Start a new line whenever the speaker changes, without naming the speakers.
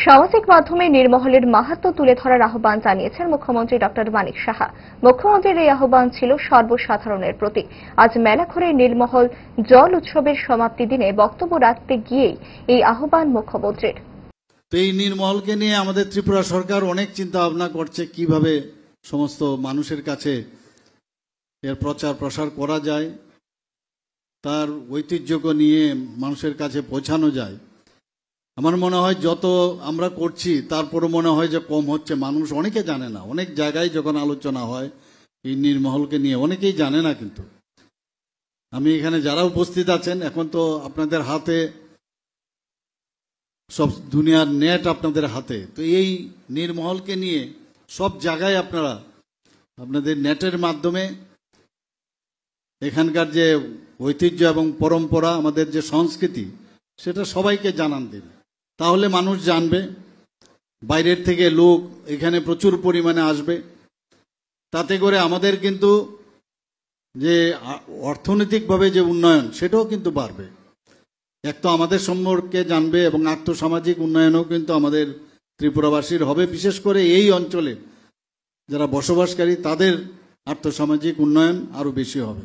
সামাজিক মাধ্যমে নির্মহলের মাহাত্ম্য তুলে ধরার আহ্বান জানিয়েছেন মুখ্যমন্ত্রী ডক্টর মানিক সাহা। মুখ্যমন্ত্রীর এই আহ্বান ছিল সর্বসাধারণের প্রতি। আজ মেলাঘরে নির্মহল জল উৎসবের সমাপ্তি দিনে বক্তব্য রাখতে গিয়েই এই আহ্বান মুখ্যমন্ত্রীর।
এই নির্মহলকে নিয়ে আমাদের ত্রিপুরা সরকার অনেক চিন্তা ভাবনা করছে কিভাবে সমস্ত মানুষের কাছে এর প্রচার প্রসার করা যায়, তার ঐতিহ্যকে নিয়ে মানুষের কাছে পৌঁছানো যায়। আমার মনে হয় যত আমরা করছি তারপরও মনে হয় যে কম হচ্ছে। মানুষ অনেকে জানে না, অনেক জায়গায় যখন আলোচনা হয় এই নির্মহলকে নিয়ে অনেকেই জানে না। কিন্তু আমি এখানে যারা উপস্থিত আছেন, এখন তো আপনাদের হাতে সব দুনিয়ার নেট আপনাদের হাতে, তো এই নির্মহলকে নিয়ে সব জায়গায় আপনারা আপনাদের নেটের মাধ্যমে এখানকার যে ঐতিহ্য এবং পরম্পরা, আমাদের যে সংস্কৃতি, সেটা সবাইকে জানান দিন। তাহলে মানুষ জানবে, বাইরের থেকে লোক এখানে প্রচুর পরিমাণে আসবে। তাতে করে আমাদের কিন্তু যে অর্থনৈতিকভাবে যে উন্নয়ন, সেটাও কিন্তু বাড়বে। এক তো আমাদের সম্পর্কে জানবে এবং আর্থসামাজিক উন্নয়নও কিন্তু আমাদের ত্রিপুরাবাসীর হবে। বিশেষ করে এই অঞ্চলে যারা বসবাসকারী, তাদের আর্থসামাজিক উন্নয়ন আরও বেশি হবে।